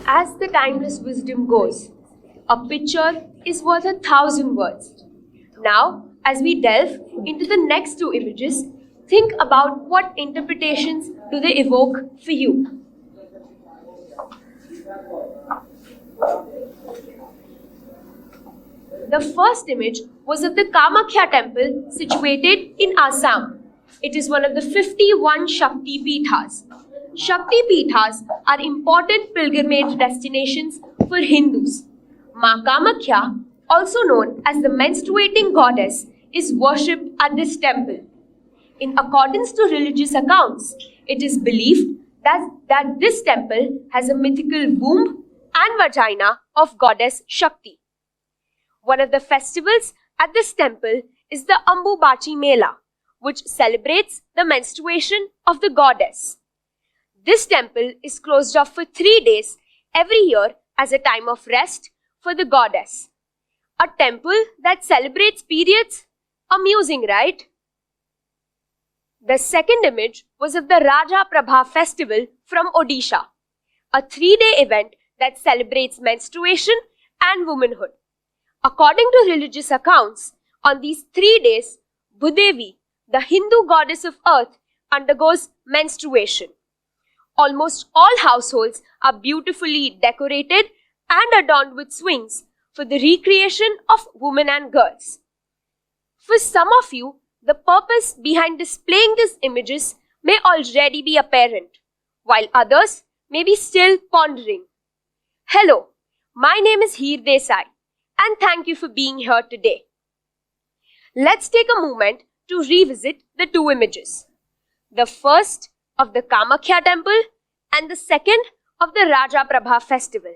As the timeless wisdom goes, a picture is worth 1,000 words. Now, as we delve into the next two images, think about what interpretations do they evoke for you. The first image was of the Kamakhya temple situated in Assam. It is one of the 51 Shakti Peethas. Shakti Peethas are important pilgrimage destinations for Hindus. Ma Kamakhya, also known as the menstruating goddess, is worshipped at this temple. In accordance to religious accounts, it is believed that this temple has a mythical womb and vagina of goddess Shakti. One of the festivals at this temple is the Ambubachi Mela, which celebrates the menstruation of the goddess. This temple is closed off for 3 days every year as a time of rest for the goddess. A temple that celebrates periods? Amusing, right? The second image was of the Raja Prabha festival from Odisha, a 3-day event that celebrates menstruation and womanhood. According to religious accounts, on these 3 days, Bhudevi, the Hindu goddess of earth, undergoes menstruation. Almost all households are beautifully decorated and adorned with swings for the recreation of women and girls. For some of you, the purpose behind displaying these images may already be apparent, while others may be still pondering. Hello, my name is Heer Desai, and thank you for being here today. Let's take a moment to revisit the two images. The first of the Kamakhya temple and the second of the Raja Prabha festival.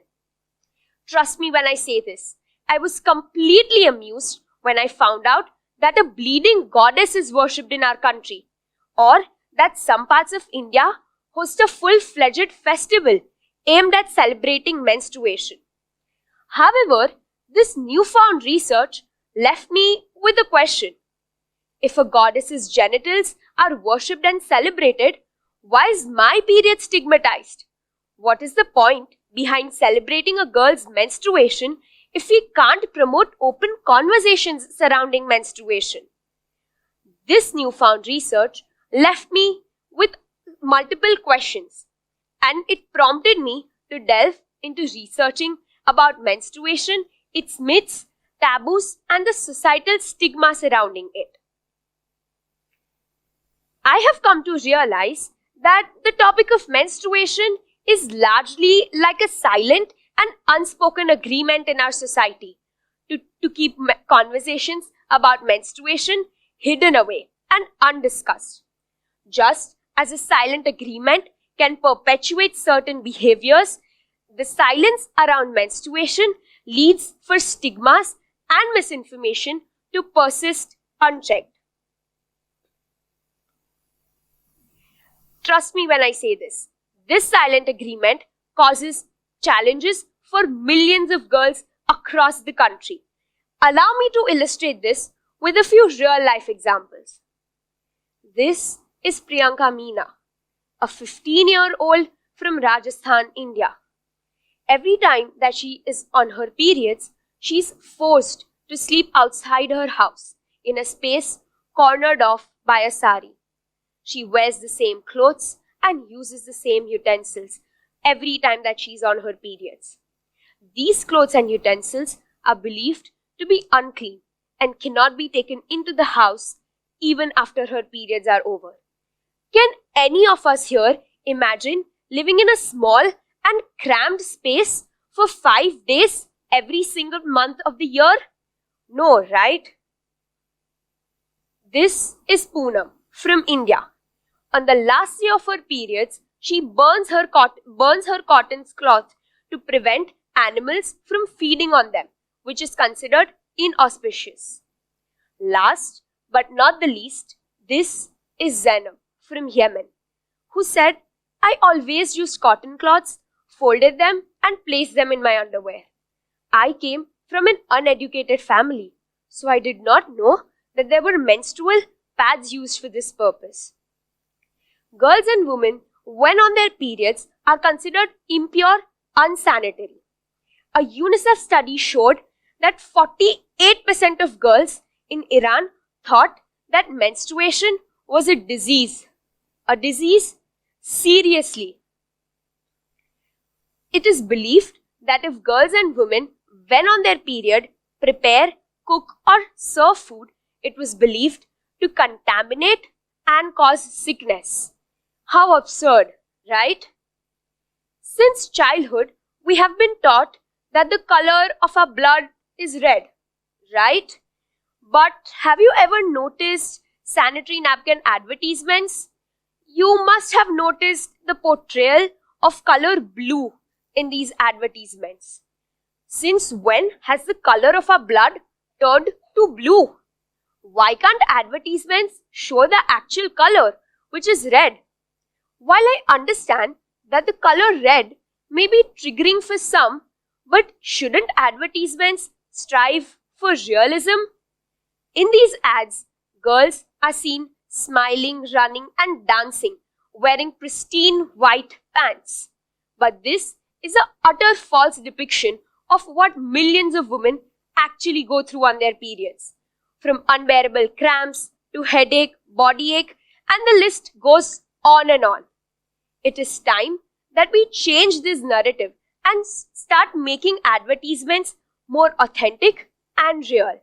Trust me when I say this, I was completely amused when I found out that a bleeding goddess is worshipped in our country, or that some parts of India host a full-fledged festival aimed at celebrating menstruation. However, this newfound research left me with a question. If a goddess's genitals are worshipped and celebrated, why is my period stigmatized? What is the point behind celebrating a girl's menstruation if we can't promote open conversations surrounding menstruation? This newfound research left me with multiple questions, and it prompted me to delve into researching about menstruation, its myths, taboos, and the societal stigma surrounding it. I have come to realize that the topic of menstruation is largely like a silent and unspoken agreement in our society to keep conversations about menstruation hidden away and undiscussed. Just as a silent agreement can perpetuate certain behaviors, the silence around menstruation leads for stigmas and misinformation to persist unchecked. Trust me when I say this. This silent agreement causes challenges for millions of girls across the country. Allow me to illustrate this with a few real-life examples. This is Priyanka Meena, a 15-year-old from Rajasthan, India. Every time that she is on her periods, she is forced to sleep outside her house in a space cornered off by a sari. She wears the same clothes and uses the same utensils every time that she is on her periods. These clothes and utensils are believed to be unclean and cannot be taken into the house even after her periods are over. Can any of us here imagine living in a small and cramped space for 5 days every single month of the year? No, right? This is Poonam from India. On the last day of her periods, she burns her cotton cloth to prevent animals from feeding on them, which is considered inauspicious. Last but not the least, this is Zainab from Yemen, who said, I always used cotton cloths, folded them and placed them in my underwear. I came from an uneducated family, so I did not know that there were menstrual pads used for this purpose. Girls and women, when on their periods, are considered impure unsanitary. A UNICEF study showed that 48% of girls in Iran thought that menstruation was a disease. A disease? Seriously. It is believed that if girls and women, when on their period, prepare, cook or serve food, it was believed to contaminate and cause sickness. How absurd, right? Since childhood, we have been taught that the color of our blood is red, right? But have you ever noticed sanitary napkin advertisements? You must have noticed the portrayal of color blue in these advertisements. Since when has the color of our blood turned to blue? Why can't advertisements show the actual color, which is red? While I understand that the color red may be triggering for some, but shouldn't advertisements strive for realism? In these ads, girls are seen smiling, running and dancing, wearing pristine white pants. But this is an utter false depiction of what millions of women actually go through on their periods. From unbearable cramps to headache, body ache, and the list goes on and on. It is time that we change this narrative and start making advertisements more authentic and real.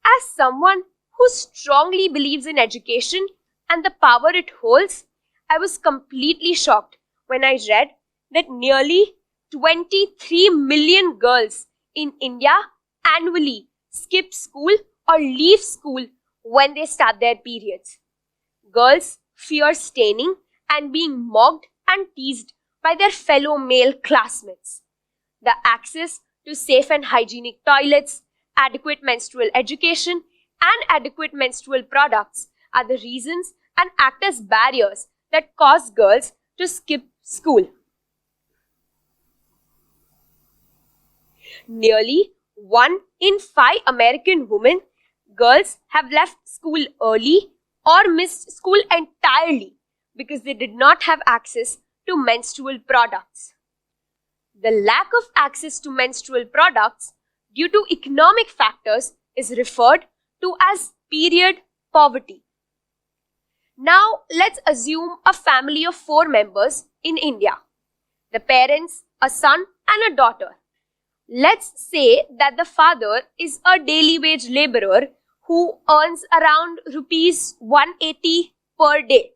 As someone who strongly believes in education and the power it holds, I was completely shocked when I read that nearly 23 million girls in India annually skip school or leave school when they start their periods. Girls fear staining and being mocked and teased by their fellow male classmates. The access to safe and hygienic toilets, adequate menstrual education, and adequate menstrual products are the reasons and act as barriers that cause girls to skip school. Nearly 1 in 5 American women, girls have left school early or missed school entirely because they did not have access to menstrual products. The lack of access to menstrual products due to economic factors is referred to as period poverty. Now let's assume a family of 4 members in India. The parents, a son and a daughter. Let's say that the father is a daily wage laborer who earns around rupees 180 per day.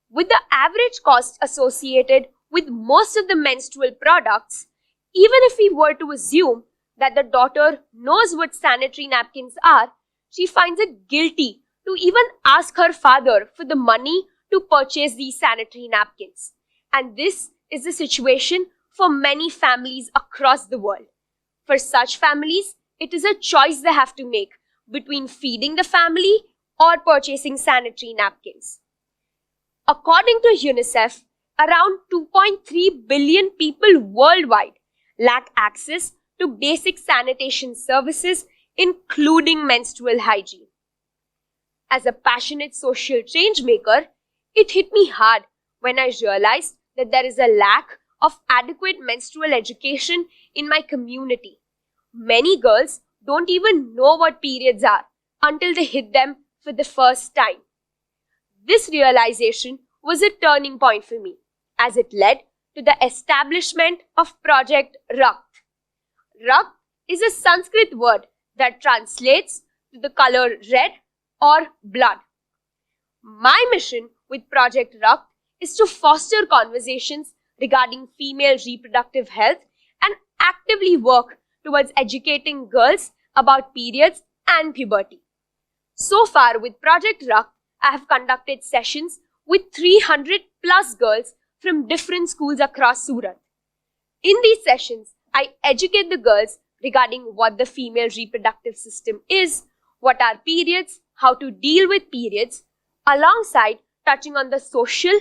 With the average cost associated with most of the menstrual products, even if we were to assume that the daughter knows what sanitary napkins are, she finds it guilty to even ask her father for the money to purchase these sanitary napkins. And this is the situation for many families across the world. For such families, it is a choice they have to make between feeding the family or purchasing sanitary napkins. According to UNICEF, around 2.3 billion people worldwide lack access to basic sanitation services, including menstrual hygiene. As a passionate social change maker, it hit me hard when I realized that there is a lack of adequate menstrual education in my community. Many girls don't even know what periods are until they hit them for the first time. This realization was a turning point for me, as it led to the establishment of Project Rakt. Rakt is a Sanskrit word that translates to the color red or blood. My mission with Project Rakt is to foster conversations regarding female reproductive health and actively work towards educating girls about periods and puberty. So far with Project Rakt, I have conducted sessions with 300 plus girls from different schools across Surat. In these sessions, I educate the girls regarding what the female reproductive system is, what are periods, how to deal with periods, alongside touching on the social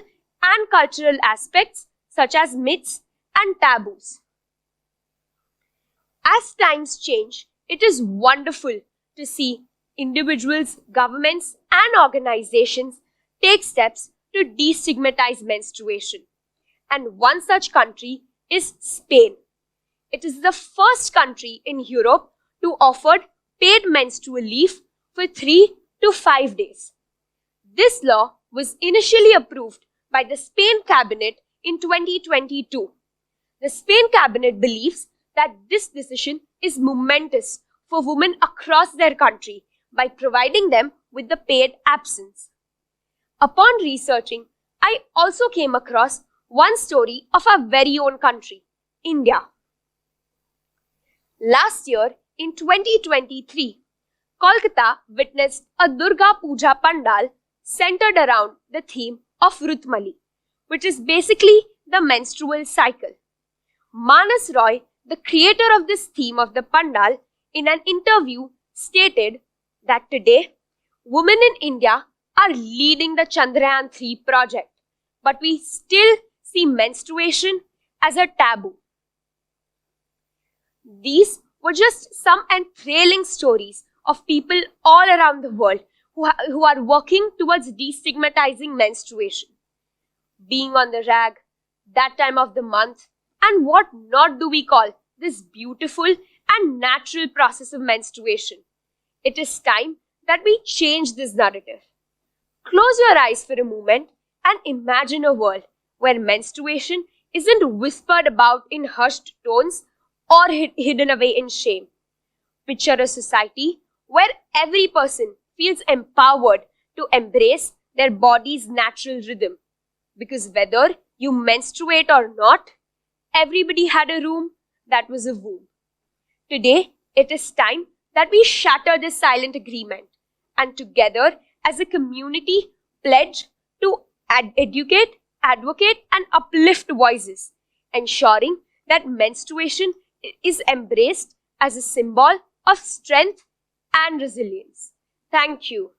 and cultural aspects such as myths and taboos. As times change, it is wonderful to see individuals, governments, and organizations take steps to destigmatize menstruation. And one such country is Spain. It is the first country in Europe to offer paid menstrual leave for 3 to 5 days. This law was initially approved by the Spain cabinet in 2022. The Spain cabinet believes that this decision is momentous for women across their country by providing them with the paid absence. Upon researching, I also came across one story of our very own country, India. Last year, in 2023, Kolkata witnessed a Durga Puja Pandal centered around the theme of Rutmali, which is basically the menstrual cycle. Manas Roy, the creator of this theme of the Pandal, in an interview stated that today, women in India are leading the Chandrayaan 3 project, but we still see menstruation as a taboo. These were just some enthralling stories of people all around the world who are working towards destigmatizing menstruation. Being on the rag, that time of the month, and what not do we call this beautiful and natural process of menstruation. It is time that we change this narrative. Close your eyes for a moment and imagine a world where menstruation isn't whispered about in hushed tones or hidden away in shame. Picture a society where every person feels empowered to embrace their body's natural rhythm. Because whether you menstruate or not, everybody had a room that was a womb. Today, it is time that we shatter this silent agreement and together as a community pledge to educate, advocate and uplift voices, ensuring that menstruation is embraced as a symbol of strength and resilience. Thank you.